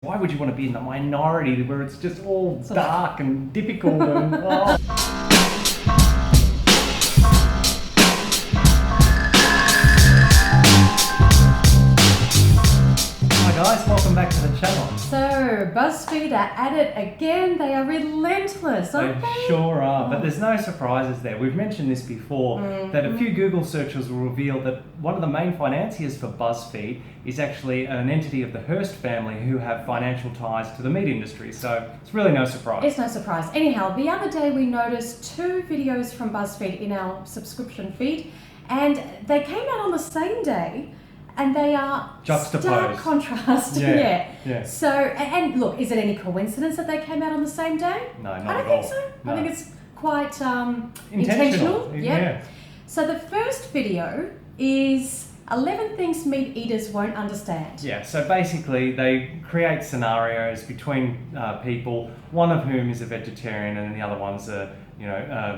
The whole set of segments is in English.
why would you want to be in the minority where it's just all dark and difficult and oh. Hi guys, welcome back to the channel. So, Buzzfeed are at it again. They are relentless, aren't they? Sure are, but there's no surprises there. We've mentioned this before, that a few Google searches will reveal that one of the main financiers for Buzzfeed is actually an entity of the Hearst family who have financial ties to the meat industry, so it's really no surprise. It's no surprise. Anyhow, the other day we noticed 2 videos from Buzzfeed in our subscription feed, and they came out on the same day. And they are juxtaposed. Stark contrast. Yeah. So, and look, is it any coincidence that they came out on the same day? No, not I don't at think all. so. No. I think it's quite intentional. Yeah. So the first video is 11 things meat eaters won't understand. Yeah, so basically they create scenarios between people, one of whom is a vegetarian and the other one's a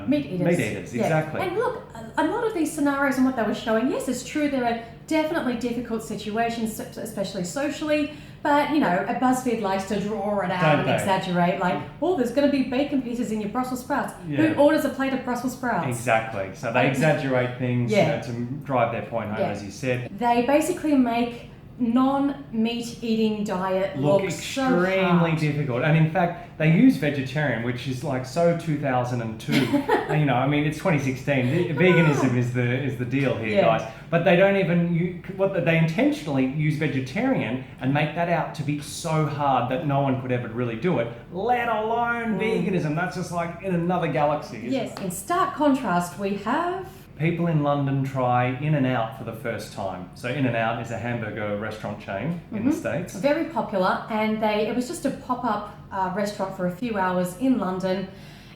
meat eaters. Meat eaters, yeah. exactly. And look, a lot of these scenarios and what they were showing, yes, it's true, there are definitely difficult situations, especially socially, but BuzzFeed likes to draw it out and exaggerate, like, oh, there's going to be bacon pieces in your Brussels sprouts. Yeah. Who orders a plate of Brussels sprouts? Exactly. So they exaggerate things to drive their point home, as you said. They basically make non-meat eating diet look extremely difficult, and in fact they use vegetarian, which is like so 2002. It's 2016. Veganism is the deal here, guys, but they don't even they intentionally use vegetarian and make that out to be so hard that no one could ever really do it, let alone veganism. That's just like in another galaxy, isn't it? In stark contrast we have people in London try In-N-Out for the first time. So In-N-Out is a hamburger restaurant chain in the States. Very popular, and it was just a pop-up restaurant for a few hours in London.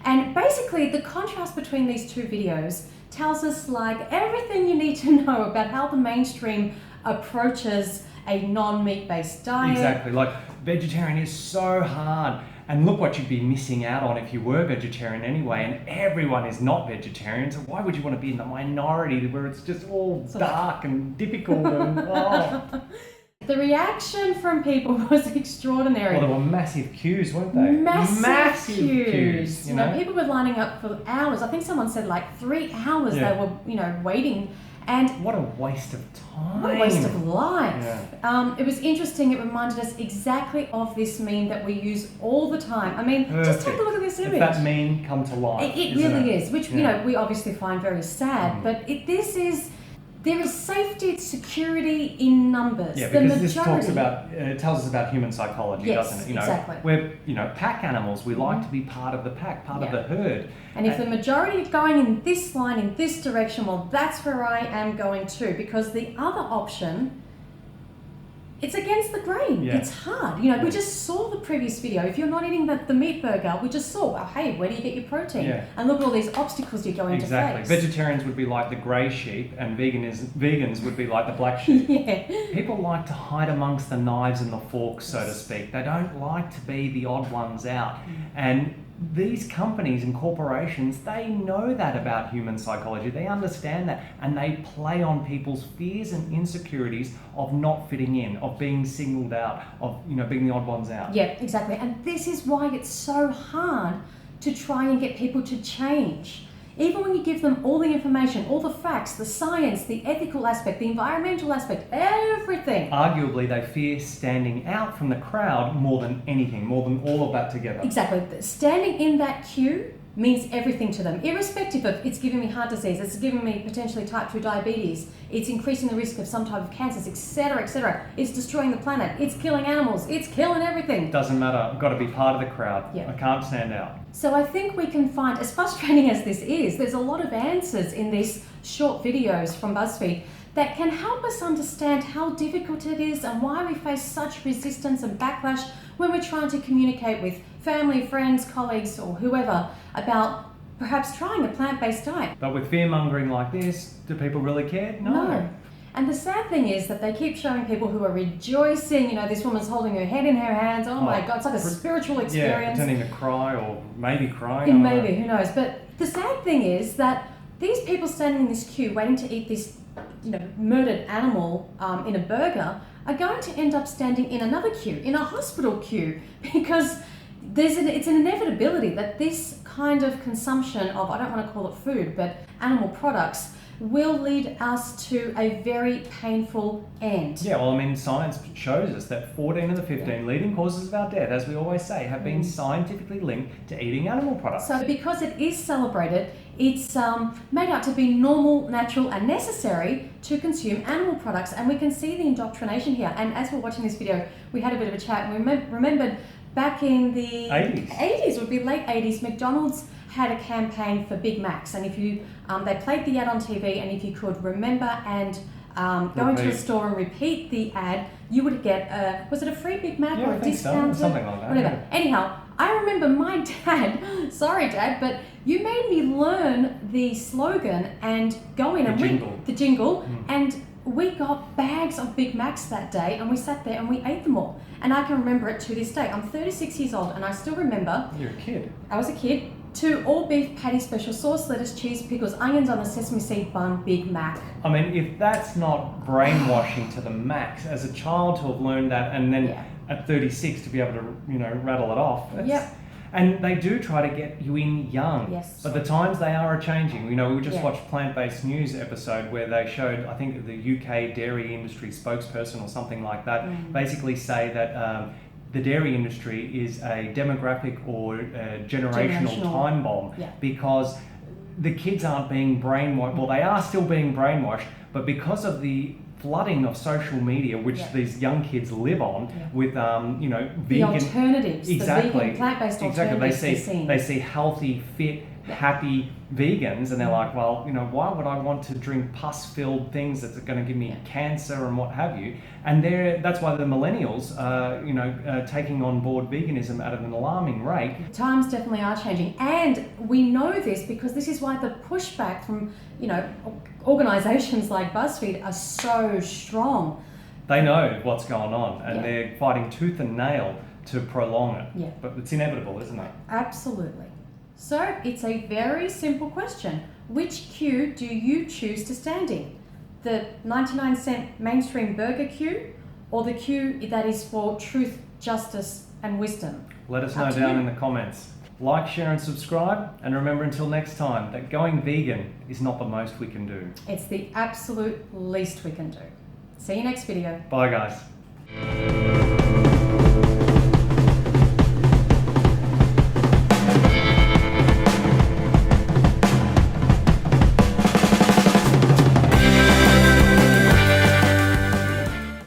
And basically the contrast between these 2 videos tells us like everything you need to know about how the mainstream approaches a non-meat based diet. Exactly, like vegetarian is so hard. And look what you'd be missing out on if you were vegetarian anyway, and everyone is not vegetarian, so why would you want to be in the minority where it's just all dark and difficult and oh. The reaction from people was extraordinary. Well, there were massive queues, weren't they? Massive queues. People were lining up for hours. I think someone said like 3 hours they were, waiting. And what a waste of time. What a waste of life. Yeah. It was interesting. It reminded us exactly of this meme that we use all the time. I mean, just take a look at this image. If that meme come to life. It really is, which we obviously find very sad. But there is safety, security in numbers. Yeah, because this talks about, it tells us about human psychology, doesn't it? Exactly. We're, pack animals. We like to be part of the pack, part of the herd. And if the majority are going in this line, in this direction, well, that's where I am going too. Because the other option, it's against the grain. Yeah. It's hard. We just saw the previous video. If you're not eating the meat burger, we just saw, well, hey, where do you get your protein? Yeah. And look at all these obstacles you're going to face. Vegetarians would be like the grey sheep, and vegans would be like the black sheep. People like to hide amongst the knives and the forks, so to speak. They don't like to be the odd ones out. And these companies and corporations, they know that about human psychology. They understand that, and they play on people's fears and insecurities of not fitting in, of being singled out, of being the odd ones out. Yeah, exactly. And this is why it's so hard to try and get people to change. Even when you give them all the information, all the facts, the science, the ethical aspect, the environmental aspect, everything. Arguably, they fear standing out from the crowd more than anything, more than all of that together. Exactly. Standing in that queue means everything to them, irrespective of it's giving me heart disease, it's giving me potentially type 2 diabetes, it's increasing the risk of some type of cancers, etc., etc. It's destroying the planet, it's killing animals, it's killing everything. Doesn't matter, I've got to be part of the crowd. Yeah. I can't stand out. So I think we can find, as frustrating as this is, there's a lot of answers in these short videos from BuzzFeed that can help us understand how difficult it is and why we face such resistance and backlash when we're trying to communicate with family, friends, colleagues, or whoever about perhaps trying a plant-based diet. But with fear-mongering like this, do people really care? No. And the sad thing is that they keep showing people who are rejoicing, this woman's holding her head in her hands, oh my God, it's like a spiritual experience. Yeah, pretending to cry or maybe crying. Maybe, who knows. But the sad thing is that these people standing in this queue waiting to eat this murdered animal in a burger are going to end up standing in another queue, in a hospital queue, because it's an inevitability that this kind of consumption of, I don't want to call it food, but animal products will lead us to a very painful end. Yeah, well, I mean, science shows us that 14 of the 15 leading causes of our death, as we always say, have been scientifically linked to eating animal products. So because it is celebrated, it's made out to be normal, natural and necessary to consume animal products. And we can see the indoctrination here. And as we're watching this video, we had a bit of a chat and we remembered back in the 80s, would be late 80s, McDonald's had a campaign for Big Macs, and if you they played the ad on TV, and if you could remember and go into a store and repeat the ad, you would get was it a free Big Mac or a discount? Something like that. Whatever. Yeah. Anyhow, I remember my dad. Sorry, Dad, but you made me learn the slogan and go in the jingle, and we got bags of Big Macs that day, and we sat there and we ate them all. And I can remember it to this day. I'm 36 years old, and I still remember. You're a kid. I was a kid. 2 all beef patty, special sauce, lettuce, cheese, pickles, onions on a sesame seed bun, Big Mac. I mean, if that's not brainwashing to the max, as a child to have learned that, and then at 36 to be able to, rattle it off. And they do try to get you in young. Yes. But the times they are changing. We just watched Plant-Based News episode where they showed, I think, the UK dairy industry spokesperson or something like that, basically say that the dairy industry is a demographic or generational time bomb because the kids aren't being brainwashed. Well, they are still being brainwashed, but because of the flooding of social media, which these young kids live on, with vegan, the alternatives, the vegan plant-based alternatives. They see healthy, fit, happy vegans, and they're like, well, why would I want to drink pus-filled things that's going to give me cancer and what have you? And that's why the millennials are, taking on board veganism at an alarming rate. Times definitely are changing, and we know this because this is why the pushback from, organisations like Buzzfeed are so strong. They know what's going on, and they're fighting tooth and nail to prolong it. Yeah. But it's inevitable, isn't it? Absolutely. So it's a very simple question. Which queue do you choose to stand in? The 99-cent mainstream burger queue, or the queue that is for truth, justice and wisdom? Let us know down in the comments. Like, share and subscribe, and remember until next time that going vegan is not the most we can do. It's the absolute least we can do. See you next video. Bye guys.